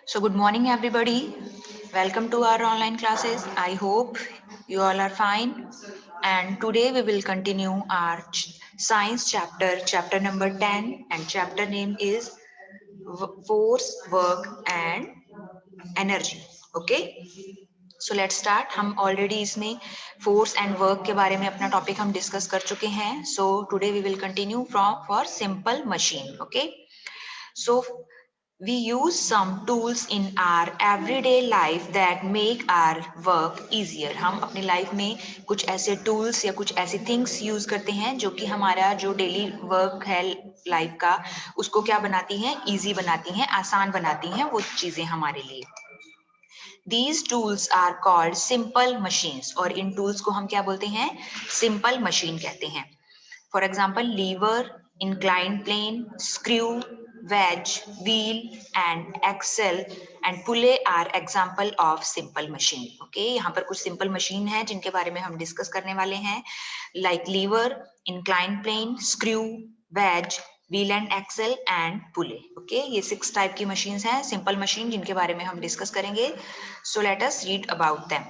So good morning everybody. Welcome to our online classes. I hope you all are fine. And today we will continue our science chapter number 10, and chapter name is force, work and energy. Okay? So let's start. हम already इसमें force and work के बारे में अपना topic हम discuss कर चुके हैं. So today we will continue for simple machine. Okay? So we use some tools in our everyday life that make our work easier. हम अपनी लाइफ में कुछ ऐसे tools या कुछ ऐसी things use करते हैं जो कि हमारा जो daily work है लाइफ का उसको क्या बनाती हैं, easy बनाती हैं, आसान बनाती हैं वो चीजें हमारे लिए. These tools are called simple machines और इन tools को हम क्या बोलते हैं, simple machine कहते हैं. For example, lever, inclined plane, screw, wedge, wheel and axle and pulley are example of simple machine. Okay, यहाँ पर कुछ simple machine है जिनके बारे में हम discuss करने वाले हैं, like lever, inclined plane, screw, wedge, wheel and axle and pulley. Okay, ये 6 type की machines हैं, simple machine जिनके बारे में हम discuss करेंगे. So let us read about them.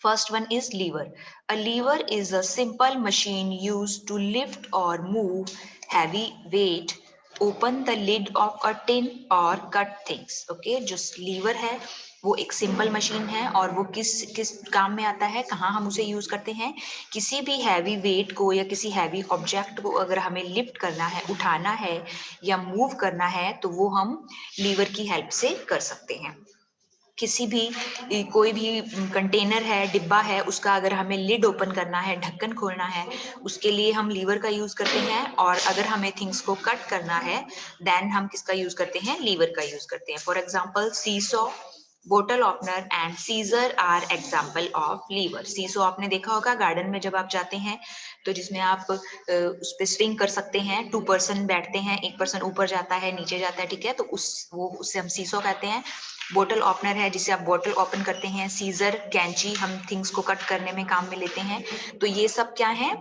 First one is lever. A lever is a simple machine used to lift or move heavy weight, open the lid of a tin or cut things. Okay, जो lever है वो एक simple machine है और वो किस किस काम में आता है, कहाँ हम उसे यूज करते हैं, किसी भी हैवी वेट को या किसी हैवी ऑब्जेक्ट को अगर हमें लिफ्ट करना है, उठाना है या मूव करना है तो वो हम लीवर की हेल्प से कर सकते हैं. किसी भी कोई भी कंटेनर है, डिब्बा है, उसका अगर हमें लिड ओपन करना है, ढक्कन खोलना है, उसके लिए हम लीवर का यूज करते हैं. और अगर हमें थिंग्स को कट करना है देन हम किसका यूज करते हैं, लीवर का यूज करते हैं. For example seesaw, bottle opener and scissor are example of lever. Seesaw आपने देखा होगा गार्डन में जब आप जाते हैं तो जिसमें आप उस पर स्विंग कर सकते हैं, 2 पर्सन बैठते हैं, एक पर्सन ऊपर जाता है, नीचे जाता है, ठीक है, तो उससे हम सीसो कहते हैं. बोटल ओपनर है जिसे आप बोटल ओपन करते हैं. सीजर कैंची हम थिंग्स को कट करने में काम में लेते हैं. तो ये सब क्या है,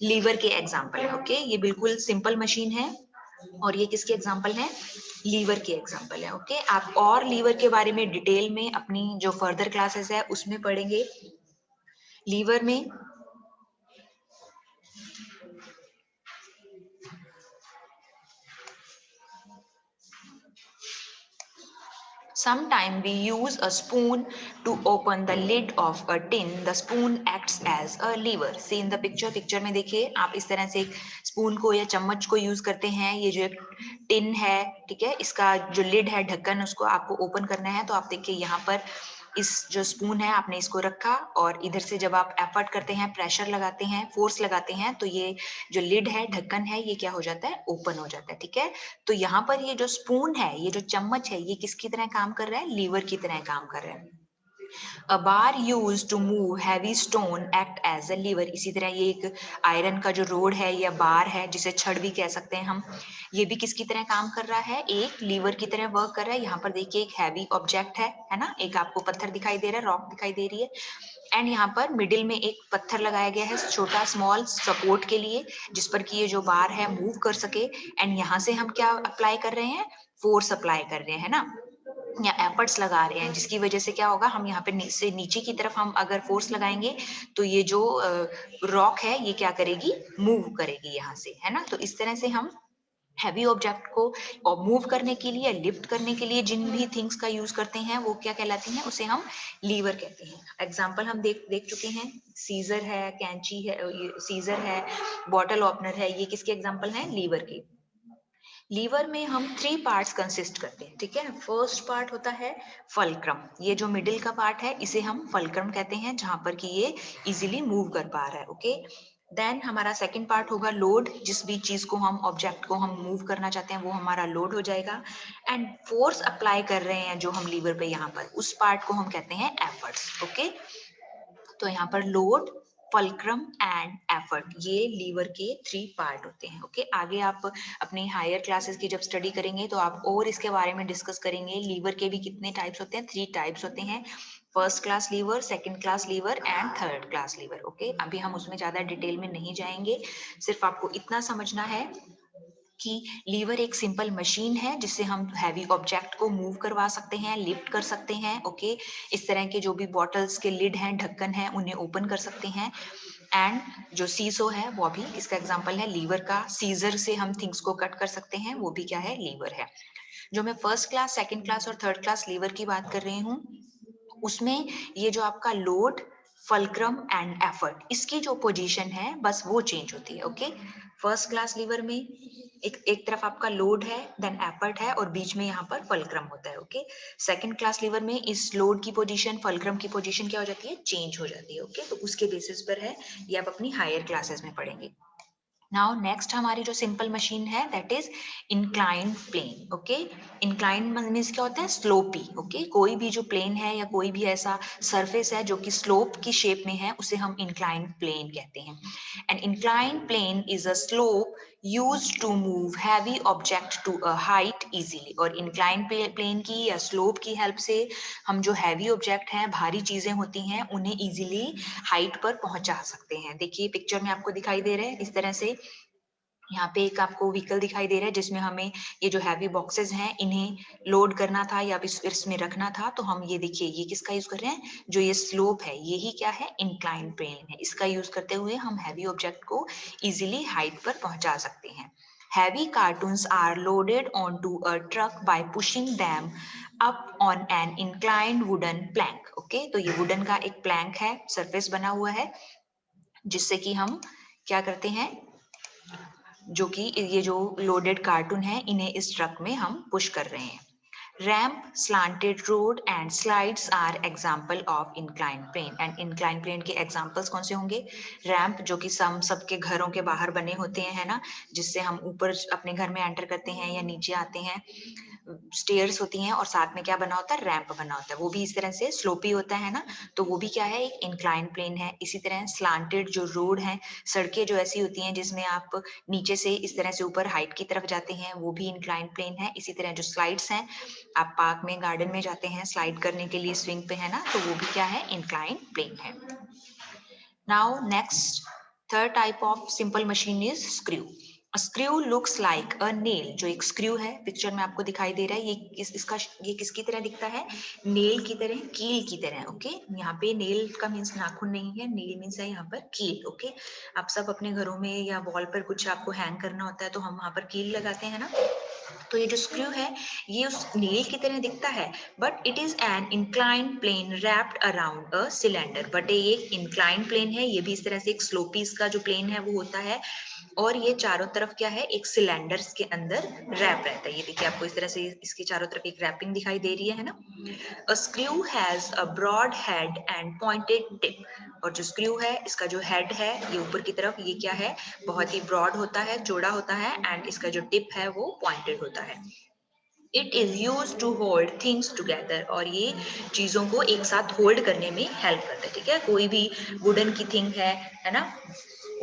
लीवर के एग्जाम्पल है. ओके, ये बिल्कुल सिंपल मशीन है और ये किसके एग्जाम्पल है, लीवर के एग्जाम्पल है. ओके, आप और लीवर के बारे में डिटेल में अपनी जो फर्दर क्लासेस है उसमें पढ़ेंगे. लीवर में Sometimes we use a spoon to open the lid of a tin. The spoon acts as a lever. See in the picture. Picture में देखिए आप इस तरह से एक स्पून को या चम्मच को यूज करते हैं. ये जो एक टिन है, ठीक है, इसका जो लिड है, ढक्कन, उसको आपको ओपन करना है. तो आप देखिए यहाँ पर इस जो स्पून है आपने इसको रखा और इधर से जब आप एफर्ट करते हैं, प्रेशर लगाते हैं, फोर्स लगाते हैं तो ये जो लिड है, ढक्कन है, ये क्या हो जाता है, ओपन हो जाता है. ठीक है, तो यहाँ पर ये जो स्पून है, ये जो चम्मच है, ये किसकी तरह काम कर रहा है, लीवर की तरह काम कर रहा है. A bar used to move heavy stone act as a lever. इसी तरह ये एक आयरन का जो रोड है या बार है जिसे छड़ भी कह सकते हैं हम, ये भी किसकी तरह काम कर रहा है, एक लीवर की तरह वर्क कर रहा है. यहाँ पर देखिए एक हैवी ऑब्जेक्ट है ना, एक आपको पत्थर दिखाई दे रहा है, रॉक दिखाई दे रही है, एंड यहाँ पर मिडिल में एक पत्थर लगाया गया है छोटा स्मॉल सपोर्ट के लिए, जिस पर कि ये जो बार है मूव कर सके. एंड यहाँ से हम क्या अप्लाई कर रहे हैं, फोर्स अप्लाई कर रहे हैं ना, या एफर्ट्स लगा रहे हैं, जिसकी वजह से क्या होगा, हम यहाँ पे से नीचे की तरफ हम अगर फोर्स लगाएंगे तो ये जो रॉक है ये क्या करेगी, मूव करेगी यहाँ से, है ना. तो इस तरह से हम हैवी ऑब्जेक्ट को मूव करने के लिए, लिफ्ट करने के लिए जिन भी थिंग्स का यूज करते हैं वो क्या कहलाती हैं, उसे हम लीवर कहते हैं. एग्जाम्पल हम देख चुके हैं, सीजर है, कैंची है, सीजर है, बॉटल ओपनर है, ये किसके एग्जाम्पल हैं, लीवर के. लीवर में हम 3 पार्ट्स कंसिस्ट करते हैं, ठीक है. फर्स्ट पार्ट होता है फलक्रम. ये जो मिडिल का पार्ट है इसे हम फलक्रम कहते हैं, जहां पर कि ये इजीली मूव कर पा रहा है. ओके, देन हमारा सेकंड पार्ट होगा लोड. जिस भी चीज को हम, ऑब्जेक्ट को हम मूव करना चाहते हैं वो हमारा लोड हो जाएगा. एंड फोर्स अप्लाई कर रहे हैं जो हम लीवर पे यहाँ पर, उस पार्ट को हम कहते हैं एफर्ट्स. ओके, तो यहाँ पर लोड, फलक्रम एंड एफर्ट, ये लीवर के 3 पार्ट होते हैं. ओके, आगे आप अपनी हायर क्लासेस की जब स्टडी करेंगे तो आप और इसके बारे में डिस्कस करेंगे. लीवर के भी कितने टाइप्स होते हैं, 3 टाइप्स होते हैं, first class lever, second class lever and third class lever. Okay, अभी हम उसमें ज्यादा डिटेल में नहीं जाएंगे, सिर्फ आपको इतना समझना है कि लीवर एक सिंपल मशीन है जिससे हम हैवी ऑब्जेक्ट को मूव करवा सकते हैं, लिफ्ट कर सकते हैं। ओके, इस तरह के जो भी बॉटल्स के लिड हैं, ढक्कन है, उन्हें ओपन कर सकते हैं। एंड जो सीसो है वो भी इसका एग्जांपल है लीवर का। सीजर से हम थिंग्स को कट कर सकते हैं, वो भी क्या है, लीवर है। जो मैं फर्स्ट क्लास, सेकंड क्लास और थर्ड क्लास लीवर की बात कर रही हूँ, उसमें ये जो आपका लोड, फल्क्रम एंड एफर्ट, इसकी जो पोजीशन है बस वो चेंज होती है। ओके, फर्स्ट क्लास लीवर में एक तरफ आपका लोड है, देन एफर्ट है और बीच में यहाँ पर फल्क्रम होता है। ओके, सेकंड क्लास लीवर में इस लोड की पोजीशन, फल्क्रम की पोजीशन क्या हो जाती है, चेंज हो जाती है। ओके, तो उसके बेसिस पर है, ये आप अपनी हायर क्लासेस में पढ़ेंगे। नाउ नेक्स्ट हमारी जो सिंपल मशीन है that is inclined plane. Okay, inclined means क्या होता है, स्लोपी। ओके, कोई भी जो प्लेन है या कोई भी ऐसा सरफेस है जो कि स्लोप की शेप में है, उसे हम इंक्लाइंड प्लेन कहते हैं। An inclined plane is a slope used to move heavy object to a height easily। और इंक्लाइंड प्लेन की या स्लोप की हेल्प से हम जो हैवी ऑब्जेक्ट हैं, भारी चीजें होती हैं, उन्हें इजीली हाइट पर पहुंचा सकते हैं। देखिए पिक्चर में आपको दिखाई दे रहा है इस तरह से, यहाँ पे एक आपको व्हीकल दिखाई दे रहा है जिसमें हमें ये जो हैवी बॉक्सेस हैं इन्हें लोड करना था या इसमें रखना था। तो हम ये देखिए ये किसका यूज कर रहे हैं, जो ये स्लोप है यही क्या है, इंक्लाइंड प्लेन है। इसका यूज करते हुए हम हैवी ऑब्जेक्ट को इजीली हाइट पर पहुंचा सकते हैं। Heavy cartoons are loaded onto a truck by pushing them up on an inclined wooden plank। Okay, तो ये वुडन का एक प्लैंक है, सरफेस बना हुआ है, जिससे कि हम क्या करते हैं, जो कि ये जो लोडेड कार्टून है इन्हें इस ट्रक में हम पुश कर रहे हैं। Ramp, slanted road and slides are example of incline plane. And incline plane के एग्जाम्पल्स कौन से होंगे, रैम्प जो कि हम सबके घरों के बाहर बने होते हैं, है ना, जिससे हम ऊपर अपने घर में एंटर करते हैं या नीचे आते हैं। स्टेयर्स होती हैं और साथ में क्या बना होता है, रैंप बना होता है, वो भी इस तरह से स्लोपी होता है ना, तो वो भी क्या है, एक इंक्लाइन प्लेन है। इसी तरह स्लांटेड जो रोड है, सड़कें जो ऐसी होती हैं जिसमें आप नीचे से इस तरह से ऊपर हाइट की तरफ जाते हैं, वो भी इंक्लाइन प्लेन है। इसी तरह जो स्लाइड्स हैं, आप पार्क में, गार्डन में जाते हैं स्लाइड करने के लिए स्विंग पे, है ना, तो वो भी क्या है, इंक्लाइन प्लेन है। Now next, third type of simple machine is screw। A screw looks like a nail। जो एक स्क्रू है पिक्चर में आपको दिखाई दे रहा है, ये किसकी तरह दिखता है, नेल की तरह, कील की तरह। ओके, यहाँ पे नेल का मीन्स नाखून नहीं है, नेल मीन्स है यहाँ पर कील। ओके, आप सब अपने घरों में या वॉल पर कुछ आपको हैंग करना होता है तो हम वहां पर कील लगाते हैं ना, तो ये जो स्क्रू है ये उस नेल की तरह दिखता है, but it is an inclined plane wrapped around a cylinder. But ये एक इंक्लाइंड प्लेन है, ये भी इस तरह से एक स्लोपी इसका जो प्लेन है वो होता है, और ये चारों तरफ क्या है, एक सिलेंडर्स के अंदर रैप रहता है। ये देखिए आपको इस तरह से इसके चारों तरफ एक रैपिंग दिखाई दे रही है ना। A screw has a broad head and pointed tip. और जो स्क्रू है इसका जो हेड है ये ऊपर की तरफ, ये क्या है, बहुत ही ब्रॉड होता है, चौड़ा होता है, एंड इसका जो टिप है वो पॉइंटेड होता है। It is use to hold things together. और ये चीजों को एक साथ होल्ड करने में हेल्प करता है। ठीक है, कोई भी वुडन की थिंग है ना,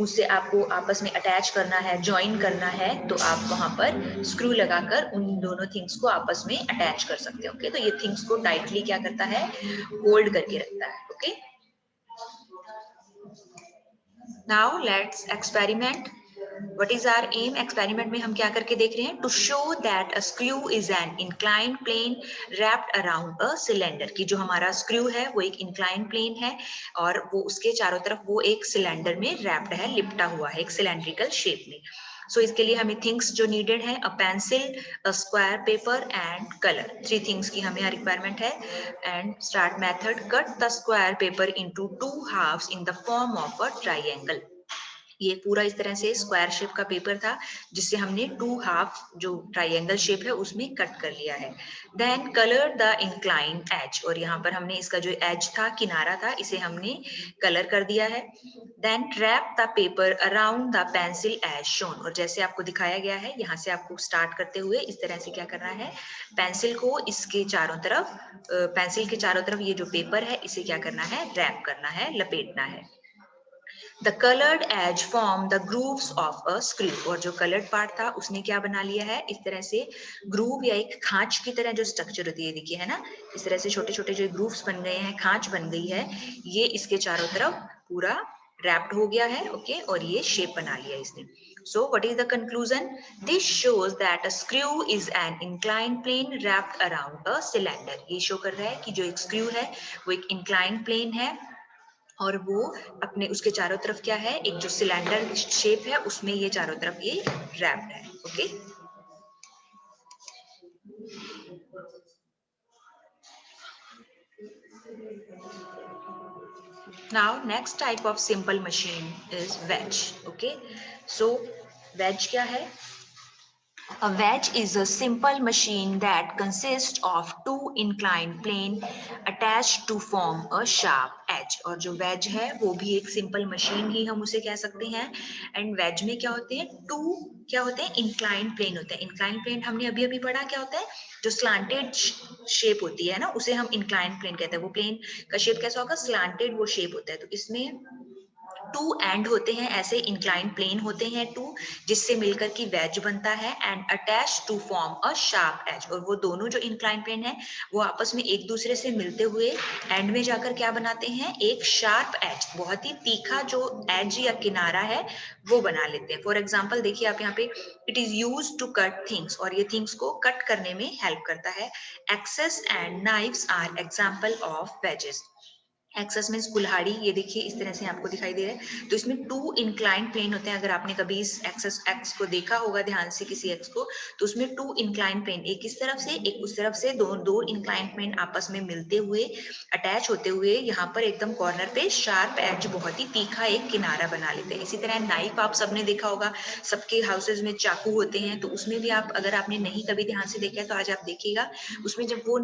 उससे आपको आपस में अटैच करना है, ज्वाइन करना है, तो आप वहां पर स्क्रू लगाकर उन दोनों थिंग्स को आपस में अटैच कर सकते हो। ओके, तो ये थिंग्स को टाइटली क्या करता है, होल्ड करके रखता है। Okay, now let's experiment. What is our aim, experiment में हम क्या करके देख रहे हैं, to show that a screw is an inclined plane wrapped around a cylinder. की जो हमारा स्क्रू है वो एक इंक्लाइंड प्लेन है और वो उसके चारों तरफ वो एक सिलेंडर में रैप्ड है, लिपटा हुआ है एक सिलेंड्रिकल शेप में। सो इसके लिए हमें थिंग्स जो नीडेड है, a pencil, a square paper and colour, three things की हमें रिक्वायरमेंट है। And start method, cut the square paper into two halves in the form of a triangle. ये पूरा इस तरह से स्क्वायर शेप का पेपर था जिससे हमने टू हाफ जो ट्राइंगल शेप है उसमें कट कर लिया है। Then colour the inclined edge, और यहाँ पर हमने इसका जो एज था, किनारा था, इसे हमने कलर कर दिया है। Then wrap the paper around the pencil as shown, और जैसे आपको दिखाया गया है यहाँ से आपको स्टार्ट करते हुए इस तरह से क्या करना है, पेंसिल को इसके चारों तरफ, पेंसिल के चारों तरफ ये जो पेपर है इसे क्या करना है, रैप करना है, लपेटना है। The coloured edge form the grooves of a screw, और जो कलर्ड पार्ट था उसने क्या बना लिया है, इस तरह से ग्रूव या एक खांच की तरह जो स्ट्रक्चर होती है, देखिए है ना, इस तरह से छोटे छोटे जो ग्रूव्स बन गए हैं, खांच बन गई है, ये इसके चारों तरफ पूरा रैप्ड हो गया है। ओके, और ये शेप बना लिया इसने। So what is the conclusion? This shows that a screw is an inclined plane wrapped around a cylinder. ये शो कर रहा है कि जो एक स्क्रू है वो एक inclined plane है और वो अपने उसके चारों तरफ क्या है, एक जो सिलेंडर शेप है उसमें ये चारों तरफ ये रैप्ड है. Okay. Now next type of simple machine is wedge. Okay. So wedge क्या है? A wedge is a simple machine that consists of two inclined plane attached to form a sharp edge. और जो wedge है वो भी एक simple machine ही हम उसे कह सकते हैं. And wedge में क्या होते हैं? Two क्या होते हैं? Inclined plane होते हैं. Inclined plane हमने अभी अभी पढ़ा क्या होता है? जो slanted shape होती है ना उसे हम inclined plane कहते हैं. वो plane का shape कैसा होगा? Slanted वो shape होता है. तो इसमें टू एंड होते हैं, ऐसे इंक्लाइन प्लेन होते हैं टू, जिससे मिलकर की वेज बनता है and attach to form a sharp edge. और वो दोनों जो इंक्लाइन प्लेन है वो आपस में एक दूसरे से मिलते हुए एंड में जाकर क्या बनाते हैं? एक शार्प एज, बहुत ही तीखा जो एज या किनारा है वो बना लेते हैं. फॉर एग्जाम्पल देखिए आप यहाँ पे, it is use to cut things, और ये थिंग्स को कट करने में हेल्प करता है. Axes and knives are example of wedges. Axes means कुल्हाड़ी, ये देखिए इस तरह से आपको दिखाई दे रहा है. तो इसमें टू इंक्लाइंड प्लेन होते हैं. अगर आपने कभी इस एक्सेस एक्स को देखा होगा ध्यान से किसी एक्स को, तो उसमें टू इंक्लाइंड प्लेन, एक इस तरफ से एक उस तरफ से, दो दो इंक्लाइंड प्लेन आपस में मिलते हुए अटैच होते हुए यहाँ पर एकदम कॉर्नर पे शार्प एज, बहुत ही तीखा एक किनारा बना लेते हैं. इसी तरह नाइफ आप सबने देखा होगा, सबके हाउसेज में चाकू होते हैं, तो उसमें भी आप अगर आपने नहीं कभी ध्यान से देखा है तो आज आप देखिएगा उसमें जब वो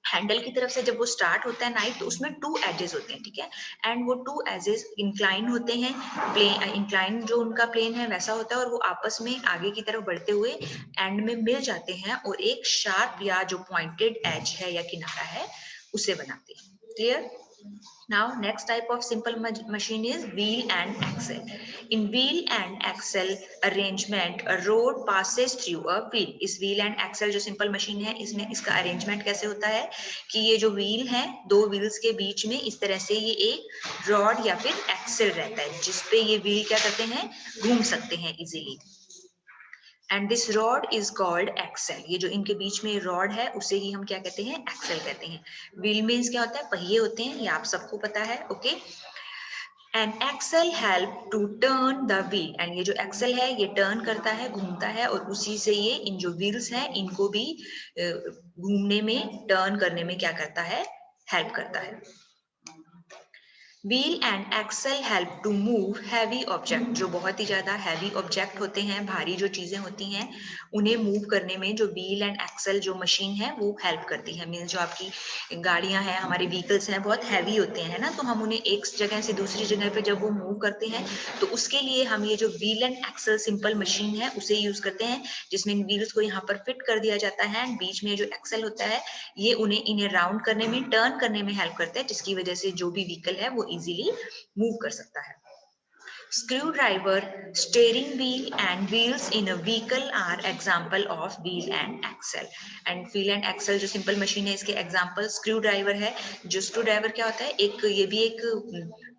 हैंडल की तरफ से जब वो स्टार्ट होता है नाइफ, तो उसमें टू एजेस होते हैं. ठीक है. एंड वो टू एजेस इंक्लाइन होते हैं, प्लेन इंक्लाइन जो उनका प्लेन है वैसा होता है, और वो आपस में आगे की तरफ बढ़ते हुए एंड में मिल जाते हैं और एक शार्प या जो पॉइंटेड एज है या किनारा है उसे बनाते हैं. Clear? Now, next type of simple machine is wheel and axle. In wheel and axle arrangement, a road passes through a wheel. इस wheel and axle जो simple machine है, इसमें इसका arrangement कैसे होता है कि ये जो wheel है, दो wheels के बीच में इस तरह से ये एक rod या फिर axle रहता है, जिसपे ये wheel क्या करते हैं? घूम सकते हैं easily. And this rod is called axle. ये जो इनके बीच में रॉड है उसे ही हम क्या कहते हैं? एक्सेल कहते हैं. व्हील मीन्स क्या होता है? पहिए होते हैं, ये आप सबको पता है. Okay. And axle help to turn the wheel. And ये जो एक्सेल है ये टर्न करता है, घूमता है, और उसी से ये इन जो व्हील्स हैं इनको भी घूमने में, टर्न करने में क्या करता है? हेल्प करता है. Wheel and axle help to move heavy object. जो बहुत ही ज्यादा हैवी ऑब्जेक्ट होते हैं, भारी जो चीजें होती हैं, उन्हें मूव करने में जो व्हील एंड एक्सेल जो मशीन है वो हेल्प करती है. मीन्स जो आपकी गाड़ियां हैं, हमारे व्हीकल्स हैं, बहुत हैवी होते हैं ना, तो हम उन्हें एक जगह से दूसरी जगह पे जब वो मूव करते हैं तो उसके लिए हम ये जो wheel and axle simple machine है उसे यूज करते हैं, जिसमें इन व्हील्स को यहाँ पर फिट कर दिया जाता है एंड बीच में जो एक्सेल होता है ये इन्हें राउंड करने में, टर्न करने में हेल्प करता है, जिसकी वजह से जो भी व्हीकल है वो इजीली मूव कर सकता है. Screwdriver, steering wheel and wheels in a vehicle are example of wheel and axle. And wheel and axle जो simple machine है, इसके example screwdriver है. जो screwdriver क्या होता है? एक ये भी एक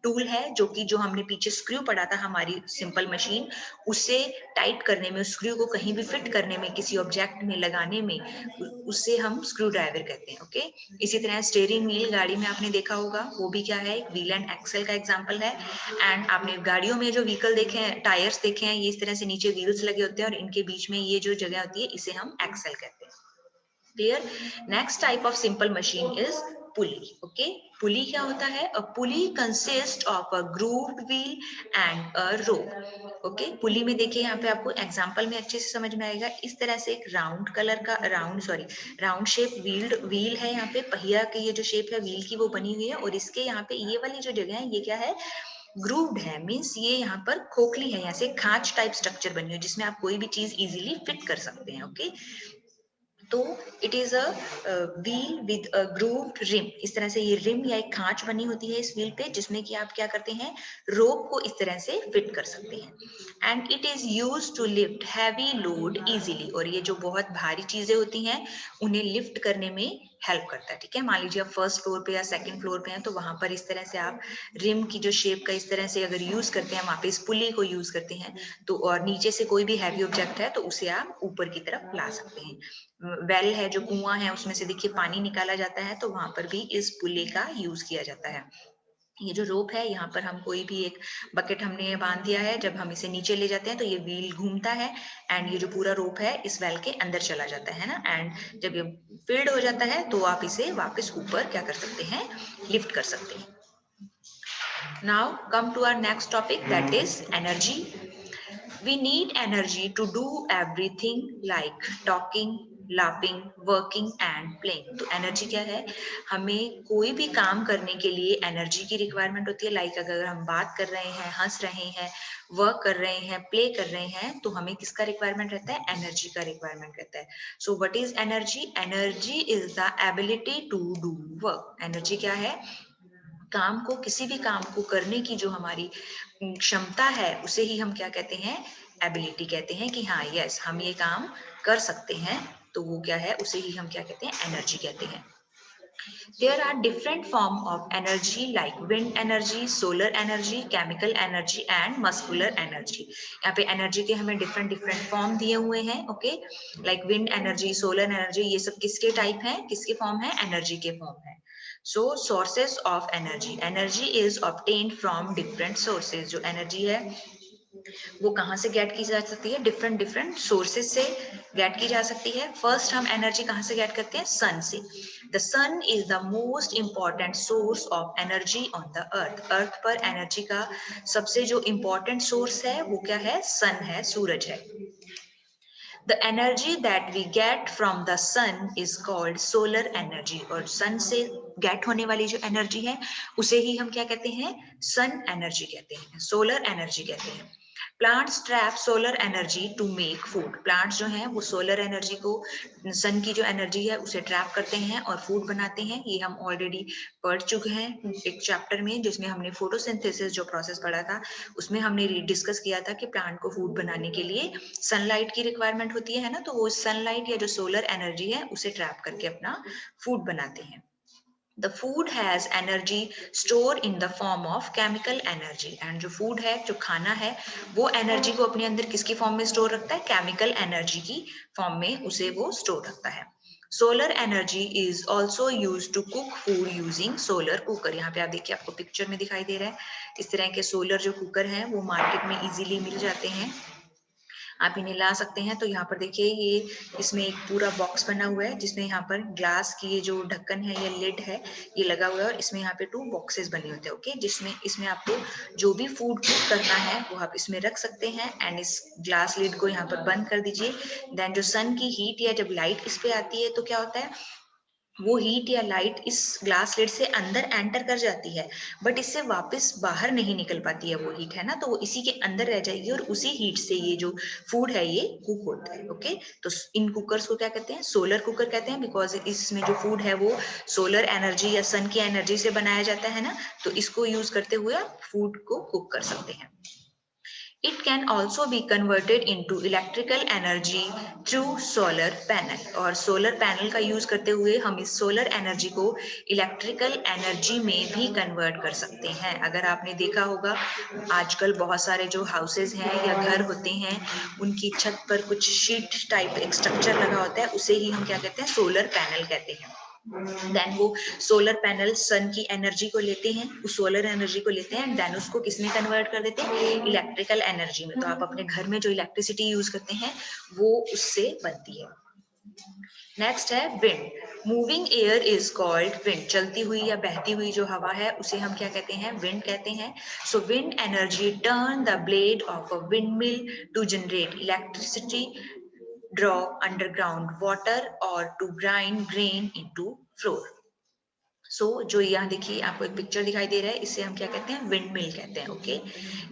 टूल है जो कि जो हमने पीछे स्क्रू पढ़ा था हमारी सिंपल मशीन, उसे टाइट करने में, स्क्रू को कहीं भी फिट करने में, किसी ऑब्जेक्ट में लगाने में, उससे हम स्क्रू ड्राइवर कहते हैं. ओके. इसी तरह स्टीयरिंग व्हील गाड़ी में आपने देखा होगा, वो भी क्या है? व्हील एंड एक्सेल का एग्जांपल है. एंड आपने गाड़ियों में जो व्हीकल देखे हैं, टायर्स देखे हैं, ये इस तरह से नीचे व्हील्स लगे होते हैं और इनके बीच में ये जो जगह होती है इसे हम एक्सेल कहते हैं. Clear? Next type of simple machine is pulley. Okay. Pulley क्या होता है? A pulley consist of a grooved wheel and a rope. Okay. Pulley में देखिए यहाँ पे आपको एग्जांपल में अच्छे से समझ में आएगा. इस तरह से एक राउंड कलर का राउंड शेप व्हील है. यहाँ पे पहिया की ये जो शेप है व्हील की वो बनी हुई है, और इसके यहाँ पे ये वाली जो जगह है ये क्या है? ग्रूव्ड है. मीन्स ये यहाँ पर खोखली है, यहाँ से खांच टाइप स्ट्रक्चर बनी है जिसमें आप कोई भी चीज इजीली फिट कर सकते हैं. ओके. तो it is a wheel with a grooved rim. इस तरह से ये रिम या एक खांच बनी होती है इस व्हील पे, जिसमें कि आप क्या करते हैं, रोप को इस तरह से फिट कर सकते हैं। And it is use to lift heavy load easily. और ये जो बहुत भारी चीजें होती हैं उन्हें लिफ्ट करने में हेल्प करता है। ठीक है, मान लीजिए आप फर्स्ट फ्लोर पे या सेकंड फ्लोर पे हैं, तो वहां पर इस तरह से आप रिम की जो शेप का इस तरह से अगर यूज करते हैं, वहां पे इस पुली को यूज करते हैं, तो और नीचे से कोई भी हैवी ऑब्जेक्ट है तो उसे आप ऊपर की तरफ ला सकते हैं। वेल है, जो कुआं है, उसमें से देखिए पानी निकाला जाता है, तो वहां पर भी इस पुल्ले का यूज किया जाता है। ये जो रोप है, यहाँ पर हम कोई भी एक बकेट हमने बांध दिया है, जब हम इसे नीचे ले जाते हैं तो ये व्हील घूमता है एंड ये जो पूरा रोप है इस वेल के अंदर चला जाता है ना। एंड जब ये फिल्ड हो जाता है तो आप इसे वापस ऊपर क्या कर सकते हैं, लिफ्ट कर सकते हैं। Now come to our next topic, that is energy. We need energy to do everything like talking, laughing, working and playing. तो एनर्जी क्या है, हमें कोई भी काम करने के लिए एनर्जी की रिक्वायरमेंट होती है। लाइक अगर हम बात कर रहे हैं, हंस रहे हैं, वर्क कर रहे हैं, प्ले कर रहे हैं, तो हमें किसका रिक्वायरमेंट रहता है, एनर्जी का रिक्वायरमेंट रहता है। So what is energy? Energy is the ability to do work. Energy क्या है, काम को, किसी भी काम को करने की जो हमारी क्षमता है उसे ही हम क्या कहते हैं, एबिलिटी कहते हैं। कि हाँ यस, हम ये काम कर सकते हैं, तो वो क्या है, उसे ही हम क्या कहते हैं, एनर्जी कहते हैं। There are different form of energy like wind energy, solar energy, chemical energy and muscular energy. यहाँ पे एनर्जी के हमें डिफरेंट डिफरेंट फॉर्म दिए हुए हैं। Okay, like wind energy, solar energy, ये सब किसके टाइप हैं, किसके फॉर्म है, एनर्जी के फॉर्म है। So sources of energy, energy is obtained from different sources. जो एनर्जी है वो कहाँ से गेट की जा सकती है, डिफरेंट डिफरेंट सोर्सेज से गेट की जा सकती है। फर्स्ट हम एनर्जी कहाँ से गेट करते हैं, सन से। The sun is the most important source of energy on the earth. Earth पर एनर्जी का सबसे जो इंपॉर्टेंट सोर्स है वो क्या है, सन है, सूरज है। The energy that we get from the sun is called solar energy। और सन से गेट होने वाली जो एनर्जी है उसे ही हम क्या कहते हैं, सन एनर्जी कहते हैं, सोलर एनर्जी कहते हैं। Plants trap solar energy to make food. Plants जो हैं वो सोलर एनर्जी को, सन की जो एनर्जी है उसे ट्रैप करते हैं और फूड बनाते हैं। ये हम ऑलरेडी पढ़ चुके हैं एक चैप्टर में, जिसमें हमने फोटोसिंथेसिस जो प्रोसेस पढ़ा था, उसमें हमने डिस्कस किया था कि प्लांट को फूड बनाने के लिए सनलाइट की रिक्वायरमेंट होती है ना, तो वो सनलाइट या जो सोलर एनर्जी है उसे ट्रैप करके अपना फूड बनाते हैं। The food has energy stored in the form of chemical energy। and जो food है, जो खाना है, वो एनर्जी को अपने अंदर किसकी फॉर्म में स्टोर रखता है, केमिकल एनर्जी की फॉर्म में उसे वो स्टोर रखता है। Solar energy is also use to cook food using solar cooker. यहाँ पे आप देखिए, आपको पिक्चर में दिखाई दे रहा है, इस तरह के सोलर जो कुकर हैं वो मार्केट में इजीली मिल जाते हैं, आप इन्हें ला सकते हैं। तो यहाँ पर देखिए, ये इसमें एक पूरा बॉक्स बना हुआ है, जिसमें यहाँ पर ग्लास की ये जो ढक्कन है या लिड है ये लगा हुआ है, और इसमें यहाँ पे 2 बॉक्सेस बने होते हैं। ओके, जिसमें इसमें आपको जो भी फूड कुक करना है वो आप इसमें रख सकते हैं। एंड इस ग्लास लिड को यहाँ पर बंद कर दीजिए। देन जो सन की हीट या जब लाइट इस पे आती है तो क्या होता है, वो हीट या लाइट इस ग्लास लिड से अंदर एंटर कर जाती है, बट इससे वापस बाहर नहीं निकल पाती है वो हीट, है ना, तो वो इसी के अंदर रह जाएगी और उसी हीट से ये जो फूड है ये कुक होता है। ओके, तो इन कुकर्स को क्या कहते हैं, सोलर कुकर कहते हैं, बिकॉज इसमें जो फूड है वो सोलर एनर्जी या सन की एनर्जी से बनाया जाता है ना, तो इसको यूज करते हुए आप फूड को कुक कर सकते हैं। It can also be converted into electrical energy through solar panel। और solar panel का यूज करते हुए हम इस solar energy को electrical energy में भी convert कर सकते हैं। अगर आपने देखा होगा, आजकल बहुत सारे जो houses हैं या घर होते हैं, उनकी छत पर कुछ शीट टाइप एक स्ट्रक्चर लगा होता है, उसे ही हम क्या कहते हैं, सोलर पैनल कहते हैं। देन वो सोलर पैनल सन की एनर्जी को लेते हैं, उस सोलर एनर्जी को लेते हैं, देन उसको किसमें कन्वर्ट कर देते हैं, इलेक्ट्रिकल एनर्जी में। तो आप अपने घर में जो इलेक्ट्रिसिटी यूज करते हैं वो उससे बनती है। नेक्स्ट है wind. Moving air is called wind. चलती हुई या बहती हुई जो हवा है उसे हम क्या कहते हैं, विंड कहते हैं। So wind energy turn the blade of a windmill to generate electricity, draw underground water or to grind grain into flour। जो यहाँ देखिए आपको एक पिक्चर दिखाई दे रहा है, इसे हम क्या कहते हैं, विंड मिल कहते हैं। ओके,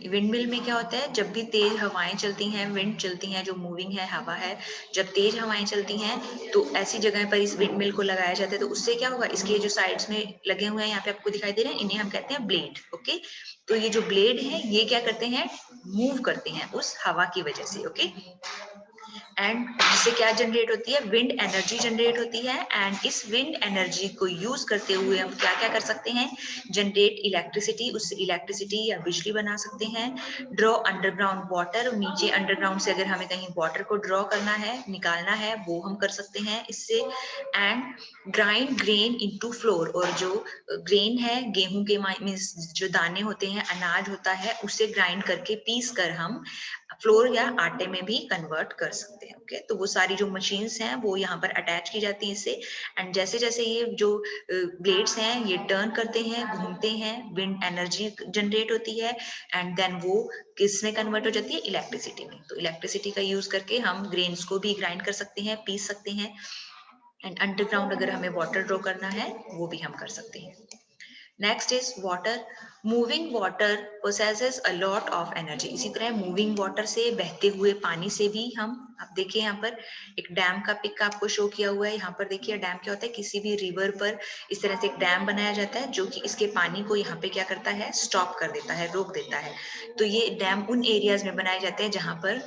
विंड मिल में क्या होता है, जब भी तेज हवाएं चलती हैं, विंड चलती हैं, जो मूविंग है हवा है, जब तेज हवाएं चलती हैं तो ऐसी जगह पर इस विंड मिल को लगाया जाता है। तो उससे क्या होगा, इसके जो साइड्स में लगे हुए हैं यहाँ पे आपको दिखाई दे रहे हैं, इन्हें हम कहते हैं ब्लेड। ओके, तो ये जो ब्लेड है ये क्या करते हैं, मूव करते हैं उस हवा की वजह से। ओके, एंड इससे क्या जनरेट होती है, विंड एनर्जी जनरेट होती है। एंड इस विंड एनर्जी को यूज करते हुए हम क्या क्या कर सकते हैं, जनरेट इलेक्ट्रिसिटी, उससे इलेक्ट्रिसिटी या बिजली बना सकते हैं। ड्रॉ अंडरग्राउंड वाटर, नीचे अंडरग्राउंड से अगर हमें कहीं वाटर को ड्रॉ करना है, निकालना है, वो हम कर सकते हैं इससे। And grind grain into floor, और जो ग्रेन है गेहूं के मीन्स जो दाने होते हैं, अनाज होता है, उसे ग्राइंड करके पीस कर हम फ्लोर या आटे में भी कन्वर्ट कर सकते हैं। ओके, तो वो सारी जो मशीन्स हैं वो यहाँ पर अटैच की जाती हैं इससे। एंड जैसे जैसे ये जो ब्लेड्स हैं ये टर्न करते हैं, घूमते हैं, विंड एनर्जी जनरेट होती है, एंड देन वो किस में कन्वर्ट हो जाती है, इलेक्ट्रिसिटी में। तो इलेक्ट्रिसिटी का यूज करके हम ग्रेन्स को भी ग्राइंड कर सकते हैं, पीस सकते हैं। एंड अंडरग्राउंड अगर हमें वाटर ड्रॉ करना है वो भी हम कर सकते हैं। Next is water. Moving water possesses a lot of energy. इसी तरह मूविंग वाटर से, बहते हुए पानी से भी हम, आप देखिए यहाँ पर एक डैम का पिक आपको शो किया हुआ है। यहाँ पर देखिए डैम क्या होता है, किसी भी रिवर पर इस तरह से एक डैम बनाया जाता है जो कि इसके पानी को यहाँ पे क्या करता है, स्टॉप कर देता है, रोक देता है। तो ये डैम उन एरियाज में बनाए जाते हैं जहाँ पर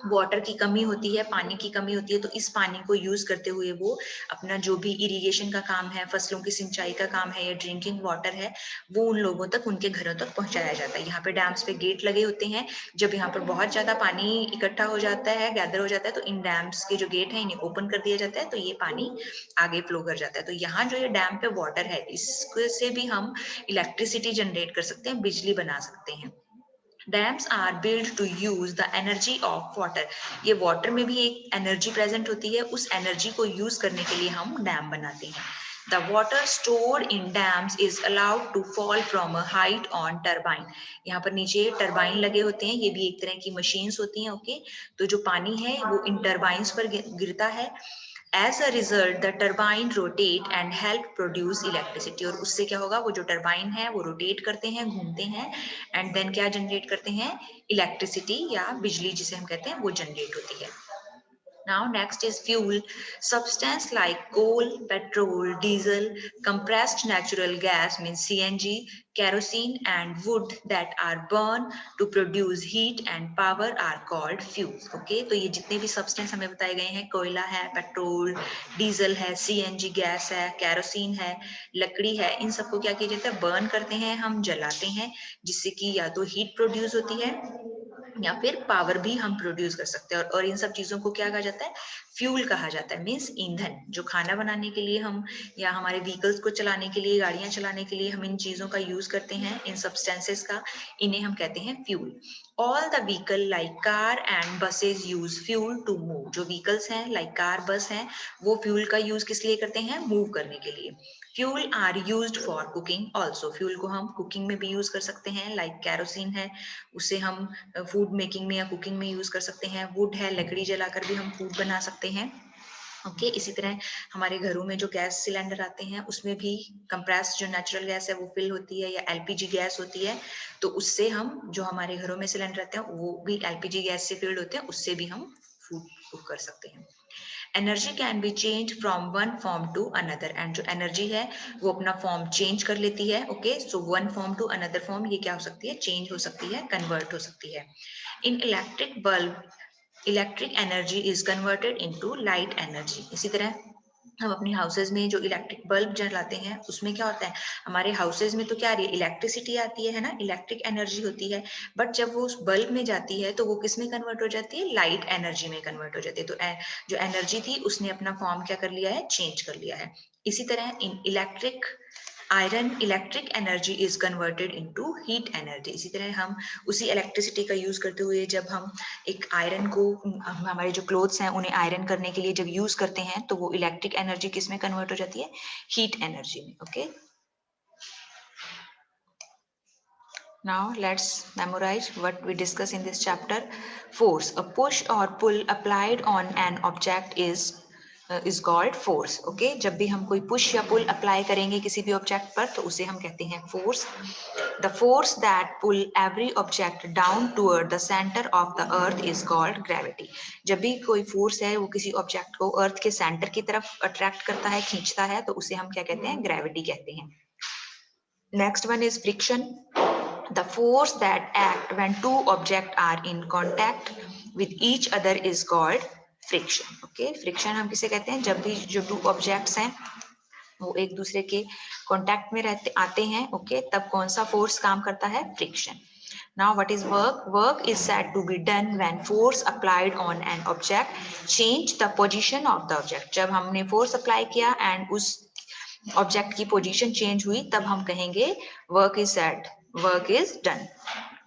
वाटर की कमी होती है, पानी की कमी होती है। तो इस पानी को यूज करते हुए वो अपना जो भी इरिगेशन का काम है, फसलों की सिंचाई का काम है, या ड्रिंकिंग वाटर है, वो उन लोगों तक, उनके घरों तक पहुंचाया जाता है। यहाँ पे डैम्स पे गेट लगे होते हैं। जब यहाँ पर बहुत ज्यादा पानी इकट्ठा हो जाता है, गैदर हो जाता है, तो इन डैम्स के जो गेट है इन्हें ओपन कर दिया जाता है, तो ये पानी आगे फ्लो कर जाता है। तो यहाँ जो ये डैम पे वाटर है, इससे भी हम इलेक्ट्रिसिटी जनरेट कर सकते हैं, बिजली बना सकते हैं। Dams are build to use the energy of water. ये वाटर में भी एक एनर्जी प्रेजेंट होती है, उस एनर्जी को यूज करने के लिए हम डैम बनाते हैं। The water stored in dams is allowed to fall from a height on turbine. यहाँ पर नीचे टरबाइन लगे होते हैं, ये भी एक तरह की मशीन्स होती हैं। ओके, तो जो पानी है वो इन टरबाइंस पर गिरता है। As a result the turbine rotate and help produce electricity. और उससे क्या होगा, वो जो टरबाइन है वो रोटेट करते हैं, घूमते हैं, एंड देन क्या जनरेट करते हैं, इलेक्ट्रिसिटी या बिजली जिसे हम कहते हैं वो जनरेट होती है। Now next is fuel. Substance like coal, petrol, diesel, compressed natural gas means CNG, kerosene and wood that are burned to produce heat and power are called fuels. Okay, तो ये जितने भी substance हमें बताए गए हैं, कोयला है, पेट्रोल, डीजल है, CNG गैस है, केरोसिन है, लकड़ी है, इन सबको क्या किया जाता है, बर्न करते हैं, हम जलाते हैं, जिससे कि या तो हीट प्रोड्यूस होती है या फिर पावर भी हम प्रोड्यूस कर सकते हैं। और इन सब चीजों को क्या कहा जाता है, फ्यूल कहा जाता है। मीन्स ईंधन, जो खाना बनाने के लिए हम, या हमारे व्हीकल्स को चलाने के लिए, गाड़ियां चलाने के लिए हम इन चीजों का यूज करते हैं, इन सब्सटेंसेस का, इन्हें हम कहते हैं fuel. All the vehicle like car and buses use fuel to move. जो व्हीकल्स हैं लाइक कार, बस हैं, वो फ्यूल का यूज किस लिए करते हैं, मूव करने के लिए। Fuel are used for cooking also. Fuel को हम कुकिंग में भी यूज कर सकते हैं, लाइक कैरोसिन है, उसे हम फूड मेकिंग में या कुकिंग में यूज कर सकते हैं। वुड है, लकड़ी जलाकर भी हम फूड बना सकते हैं। ओके, इसी तरह हमारे घरों में जो गैस सिलेंडर आते हैं उसमें भी कंप्रेस्ड जो नेचुरल गैस है वो फिल होती है, या एलपीजी गैस होती है। तो उससे हम, जो हमारे घरों में सिलेंडर आते हैं वो भी एलपीजी गैस से फिल्ड होते हैं, उससे भी हम फूड कुक कर सकते हैं। Energy can be change from one form to another. And जो एनर्जी है वो अपना फॉर्म चेंज कर लेती है। Okay, so one form to another form, ये क्या हो सकती है, चेंज हो सकती है, कन्वर्ट हो सकती है। इन electric bulb, electric energy is converted into light energy. इसी तरह हम अपने हाउसेज में जो इलेक्ट्रिक बल्ब जलाते हैं उसमें क्या होता है, हमारे हाउसेज में तो क्या आ रही है, इलेक्ट्रिसिटी आती है ना, इलेक्ट्रिक एनर्जी होती है। बट जब वो उस बल्ब में जाती है तो वो किस में कन्वर्ट हो जाती है, लाइट एनर्जी में कन्वर्ट हो जाती है। तो जो एनर्जी थी उसने अपना फॉर्म क्या कर लिया है, चेंज कर लिया है। इसी तरह इन electric iron, electric energy is converted into heat energy. इसी तरह हम उसी इलेक्ट्रिसिटी का यूज करते हुए जब हम एक आयरन को, हमारे जो क्लोथ्स हैं उन्हें आयरन करने के लिए जब यूज करते हैं तो वो इलेक्ट्रिक एनर्जी किस में कन्वर्ट हो जाती है, हीट एनर्जी में। Okay, now let's memorize what we discuss in this chapter. Force, a push or pull applied on an object is is called force. Okay, जब भी हम कोई पुश या पुल अप्लाई करेंगे किसी भी ऑब्जेक्ट पर तो उसे हम कहते हैं force. The force that pull every object down toward the centre of the earth is called gravity. जब भी कोई फोर्स है वो किसी ऑब्जेक्ट को अर्थ के सेंटर की तरफ अट्रैक्ट करता है, खींचता है, तो उसे हम क्या कहते हैं? ग्रेविटी कहते हैं. Next one is friction. The force that act when two objects are in contact with each other is called friction. Okay, friction हम किसे कहते हैं? जब भी जो two objects हैं वो एक दूसरे के कांटेक्ट में रहते आते हैं, ओके, तब कौन सा फोर्स काम करता है? Friction. Now what is work? Work is said to be done when force applied on an object change the position of the object. जब हमने फोर्स अप्लाई किया एंड उस ऑब्जेक्ट की पोजीशन चेंज हुई तब हम कहेंगे work is set, work is done.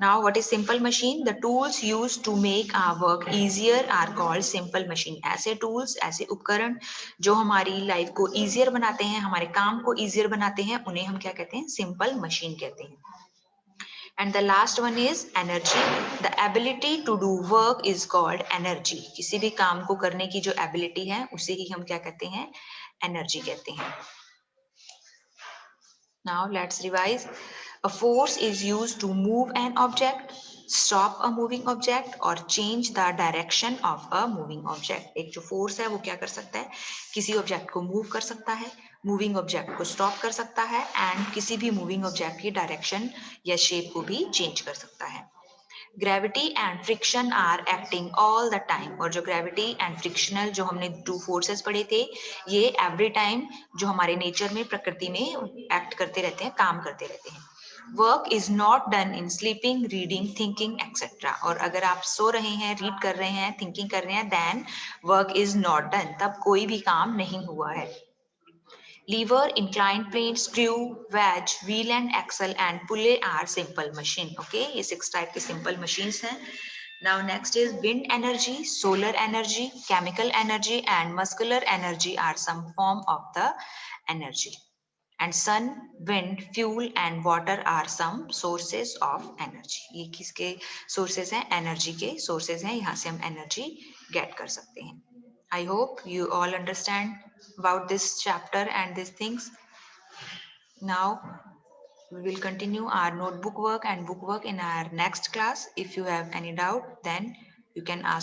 Now what is simple machine? The tools used to make our work easier are called simple machine. ऐसे टूल्स, ऐसे उपकरण जो हमारी लाइफ को इजियर बनाते हैं, हमारे काम को इजियर बनाते हैं, उन्हें हम क्या कहते हैं? सिंपल मशीन कहते हैं. And the last one is energy. The ability to do work is called energy. किसी भी काम को करने की जो ability है उसे ही हम क्या कहते हैं? Energy कहते हैं. Now let's revise. A force is used to move an object, stop a moving object or change the direction of a moving object. एक जो force है वो क्या कर सकता है? किसी object को move कर सकता है, moving object को stop कर सकता है and किसी भी moving object की direction या shape को भी change कर सकता है. Gravity and friction are acting all the time. और जो ग्रेविटी एंड फ्रिक्शनल जो हमने टू फोर्सेस पढ़े थे, ये एवरी टाइम जो हमारे नेचर में, प्रकृति में एक्ट करते रहते हैं, काम करते रहते हैं. Work is not done in sleeping, reading, thinking etcetera. और अगर आप सो रहे हैं, रीड कर रहे हैं, थिंकिंग कर रहे हैं, then work is not done, तब कोई भी काम नहीं हुआ है. Lever, inclined plane, screw, wedge, wheel and axle and pulley are simple machine. Okay, ये 6 type के simple machines हैं. Now next is wind energy, solar energy, chemical energy and muscular energy are some form of the energy. And sun, wind, fuel and water are some sources of energy. ये किसके sources हैं? Energy के sources हैं. यहाँ से हम energy get कर सकते हैं. I hope you all understand about this chapter and these things. Now we will continue our notebook work and book work in our next class. If you have any doubt, then you can ask